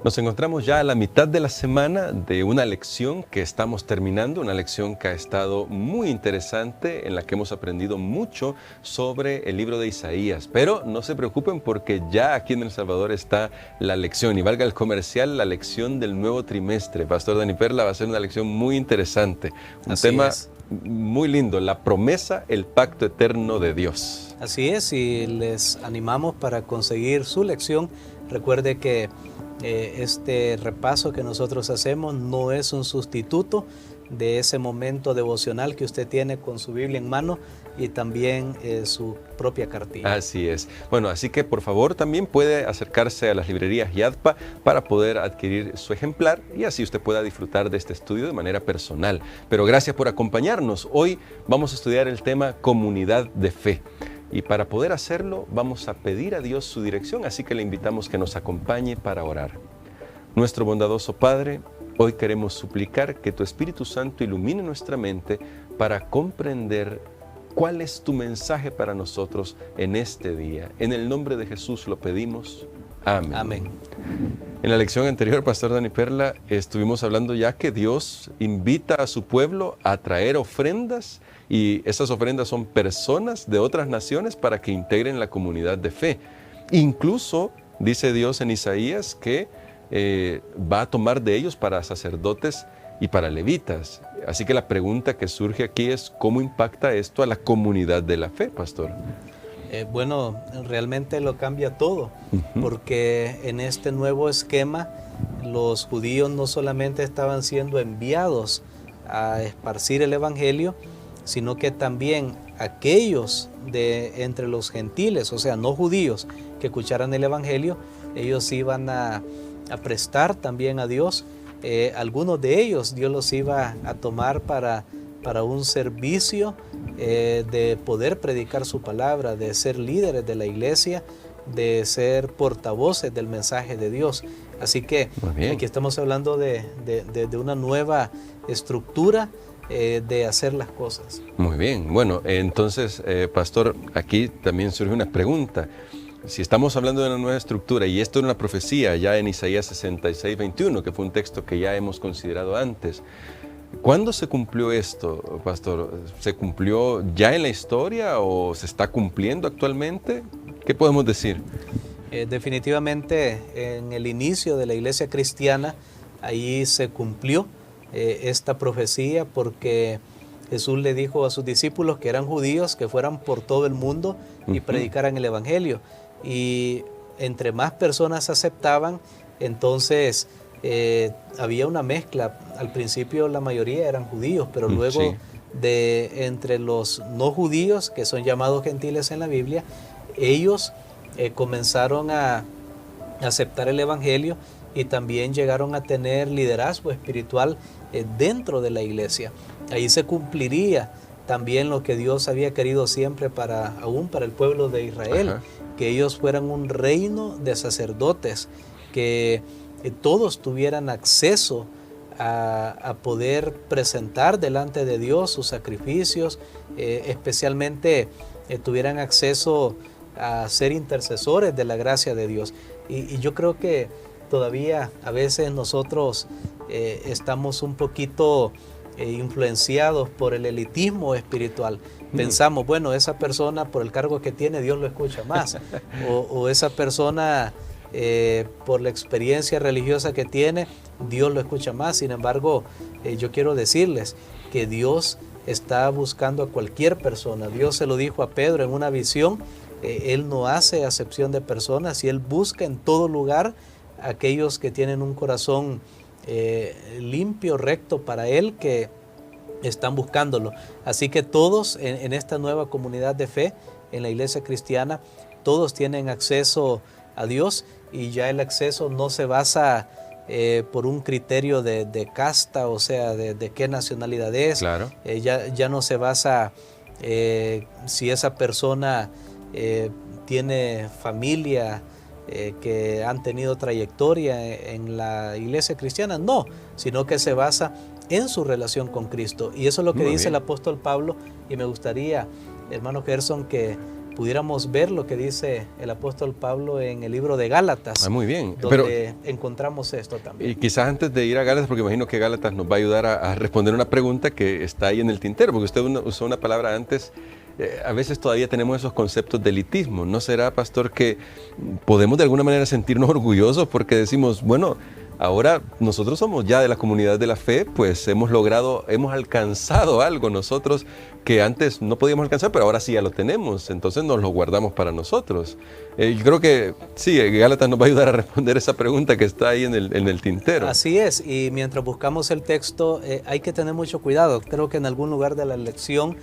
Nos encontramos ya a la mitad de la semana de una lección que estamos terminando, una lección que ha estado muy interesante, en la que hemos aprendido mucho sobre el libro de Isaías. Pero no se preocupen porque ya aquí en El Salvador está la lección, y valga el comercial, la lección del nuevo trimestre. Pastor Dani Perla, va a ser una lección muy interesante, un tema muy lindo, la promesa, el pacto eterno de Dios. Así es, y les animamos para conseguir su lección. Recuerde que este repaso que nosotros hacemos no es un sustituto de ese momento devocional que usted tiene con su Biblia en mano y también su propia cartilla. Así es. Bueno, así que por favor también puede acercarse a las librerías YADPA para poder adquirir su ejemplar y así usted pueda disfrutar de este estudio de manera personal. Pero gracias por acompañarnos. Hoy vamos a estudiar el tema comunidad de fe. Y para poder hacerlo vamos a pedir a Dios su dirección, así que le invitamos que nos acompañe para orar. Nuestro bondadoso Padre, hoy queremos suplicar que tu Espíritu Santo ilumine nuestra mente para comprender cuál es tu mensaje para nosotros en este día. En el nombre de Jesús lo pedimos. Amén. Amén. En la lección anterior, Pastor Dani Perla, estuvimos hablando ya que Dios invita a su pueblo a traer ofrendas, y esas ofrendas son personas de otras naciones para que integren la comunidad de fe. Incluso dice Dios en Isaías que va a tomar de ellos para sacerdotes y para levitas. Así que la pregunta que surge aquí es ¿cómo impacta esto a la comunidad de la fe, Pastor? Bueno, realmente lo cambia todo, porque en este nuevo esquema los judíos no solamente estaban siendo enviados a esparcir el evangelio, sino que también aquellos de entre los gentiles, o sea, no judíos, que escucharan el evangelio, ellos iban a prestar también a Dios. Algunos de ellos Dios los iba a tomar para un servicio de poder predicar su palabra, de ser líderes de la iglesia, de ser portavoces del mensaje de Dios. Así que aquí estamos hablando de una nueva estructura de hacer las cosas. Muy bien. Bueno, entonces, Pastor, aquí también surge una pregunta. Si estamos hablando de una nueva estructura, y esto es una profecía ya en Isaías 66, 21, que fue un texto que ya hemos considerado antes, ¿cuándo se cumplió esto, Pastor? ¿Se cumplió ya en la historia o se está cumpliendo actualmente? ¿Qué podemos decir? Definitivamente en el inicio de la iglesia cristiana, ahí se cumplió esta profecía, porque Jesús le dijo a sus discípulos que eran judíos que fueran por todo el mundo y predicaran el evangelio. Y entre más personas aceptaban, entonces había una mezcla. Al principio la mayoría eran judíos, pero luego de entre los no judíos, que son llamados gentiles en la Biblia, ellos comenzaron a aceptar el evangelio y también llegaron a tener liderazgo espiritual dentro de la iglesia. Ahí se cumpliría también lo que Dios había querido siempre aún para el pueblo de Israel, que ellos fueran un reino de sacerdotes, que todos tuvieran acceso a poder presentar delante de Dios sus sacrificios, especialmente tuvieran acceso a ser intercesores de la gracia de Dios. Y yo creo que todavía a veces nosotros estamos un poquito influenciados por el elitismo espiritual. Pensamos, bueno, esa persona por el cargo que tiene, Dios lo escucha más. o esa persona por la experiencia religiosa que tiene, Dios lo escucha más. Sin embargo, yo quiero decirles que Dios está buscando a cualquier persona. Dios se lo dijo a Pedro en una visión. Él no hace acepción de personas y Él busca en todo lugar a aquellos que tienen un corazón limpio, recto para Él, que están buscándolo. Así que todos en esta nueva comunidad de fe, en la iglesia cristiana, todos tienen acceso a Dios, y ya el acceso no se basa por un criterio de casta, o sea, de qué nacionalidad es. Claro. Ya no se basa si esa persona tiene familia, que han tenido trayectoria en la iglesia cristiana, no, sino que se basa en su relación con Cristo. Y eso es lo que dice el apóstol Pablo, y me gustaría, hermano Gerson, que pudiéramos ver lo que dice el apóstol Pablo en el libro de Gálatas. Muy bien. Donde encontramos esto también. Y quizás antes de ir a Gálatas, porque imagino que Gálatas nos va a ayudar a responder una pregunta que está ahí en el tintero, porque usted usó una palabra antes. A veces todavía tenemos esos conceptos de elitismo. ¿No será, pastor, que podemos de alguna manera sentirnos orgullosos porque decimos, bueno, ahora nosotros somos ya de la comunidad de la fe, pues hemos alcanzado algo nosotros que antes no podíamos alcanzar, pero ahora sí ya lo tenemos, entonces nos lo guardamos para nosotros? Yo creo que sí, Gálatas nos va a ayudar a responder esa pregunta que está ahí en el tintero. Así es, y mientras buscamos el texto hay que tener mucho cuidado. Creo que en algún lugar de la lección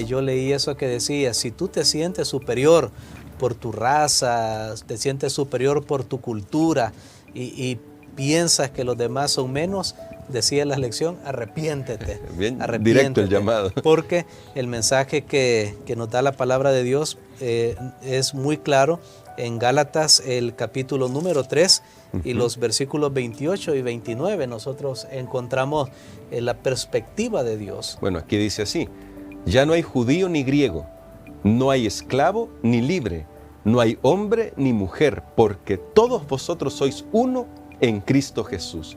yo leí eso que decía, si tú te sientes superior por tu raza, te sientes superior por tu cultura y piensas que los demás son menos, decía la lección, arrepiéntete. Bien directo el llamado. Porque el mensaje que nos da la palabra de Dios es muy claro en Gálatas, el capítulo número 3 y los versículos 28 y 29. Nosotros encontramos la perspectiva de Dios. Bueno, aquí dice así, ya no hay judío ni griego, no hay esclavo ni libre, no hay hombre ni mujer, porque todos vosotros sois uno en Cristo Jesús.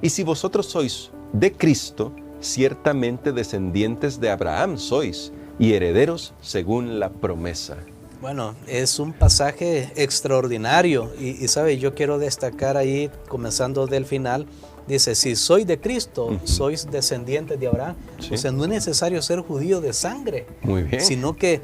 Y si vosotros sois de Cristo, ciertamente descendientes de Abraham sois, y herederos según la promesa. Bueno, es un pasaje extraordinario y sabe, yo quiero destacar ahí, comenzando del final, dice, si sois de Cristo, sois descendientes de Abraham. Sí. O sea, no es necesario ser judío de sangre, muy bien, sino que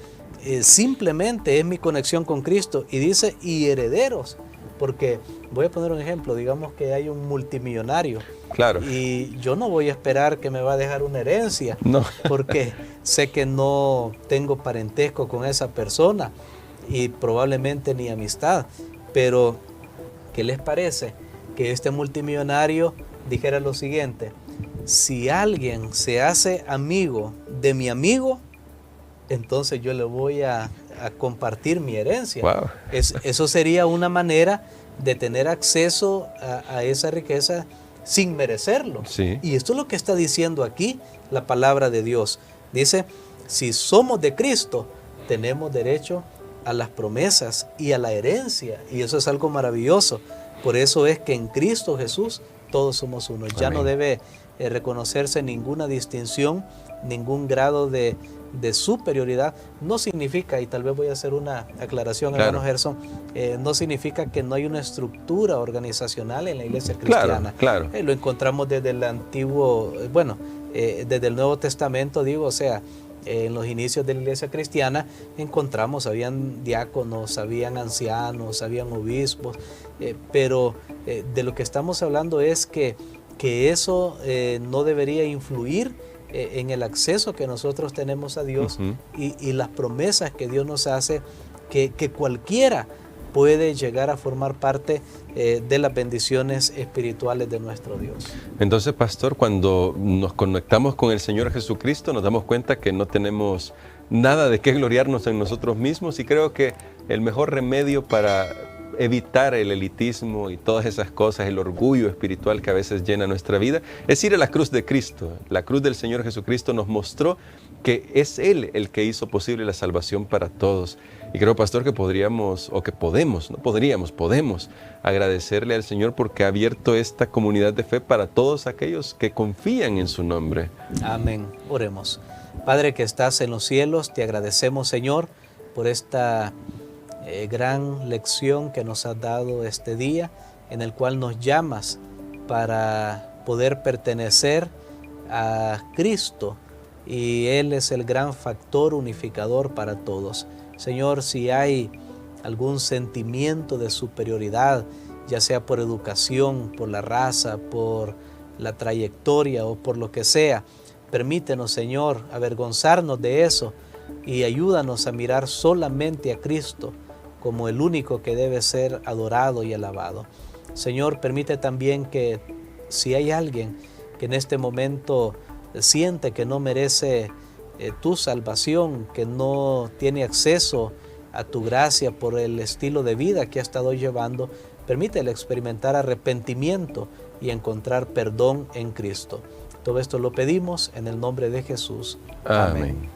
simplemente es mi conexión con Cristo. Y dice, y herederos, porque voy a poner un ejemplo, digamos que hay un multimillonario. Claro. Y yo no voy a esperar que me va a dejar una herencia, no, porque sé que no tengo parentesco con esa persona y probablemente ni amistad. Pero, ¿qué les parece? Que este multimillonario dijera lo siguiente, si alguien se hace amigo de mi amigo, entonces yo le voy a compartir mi herencia. Wow. Eso sería una manera de tener acceso a esa riqueza sin merecerlo. Sí. Y esto es lo que está diciendo aquí la palabra de Dios. Dice, si somos de Cristo, tenemos derecho a las promesas y a la herencia. Y eso es algo maravilloso. Por eso es que en Cristo Jesús todos somos uno. Ya no debe reconocerse ninguna distinción, ningún grado de superioridad. No significa, y tal vez voy a hacer una aclaración, claro, hermano Gerson, no significa que no hay una estructura organizacional en la iglesia cristiana. Claro, claro. Lo encontramos desde el antiguo, desde el Nuevo Testamento, digo, o sea, en los inicios de la iglesia cristiana encontramos, habían diáconos, habían ancianos, habían obispos, pero de lo que estamos hablando es que eso no debería influir en el acceso que nosotros tenemos a Dios y las promesas que Dios nos hace, que cualquiera puede llegar a formar parte de las bendiciones espirituales de nuestro Dios. Entonces, pastor, cuando nos conectamos con el Señor Jesucristo, nos damos cuenta que no tenemos nada de qué gloriarnos en nosotros mismos, y creo que el mejor remedio para evitar el elitismo y todas esas cosas, el orgullo espiritual que a veces llena nuestra vida, es ir a la cruz de Cristo. La cruz del Señor Jesucristo nos mostró que es Él el que hizo posible la salvación para todos. Y creo, pastor, que podemos agradecerle al Señor porque ha abierto esta comunidad de fe para todos aquellos que confían en su nombre. Amén. Oremos. Padre que estás en los cielos, te agradecemos, Señor, por esta gran lección que nos has dado este día, en el cual nos llamas para poder pertenecer a Cristo, y Él es el gran factor unificador para todos. Señor, si hay algún sentimiento de superioridad, ya sea por educación, por la raza, por la trayectoria o por lo que sea, permítenos, Señor, avergonzarnos de eso y ayúdanos a mirar solamente a Cristo como el único que debe ser adorado y alabado. Señor, permite también que si hay alguien que en este momento siente que no merece tu salvación, que no tiene acceso a tu gracia por el estilo de vida que ha estado llevando, permítele experimentar arrepentimiento y encontrar perdón en Cristo. Todo esto lo pedimos en el nombre de Jesús. Amén.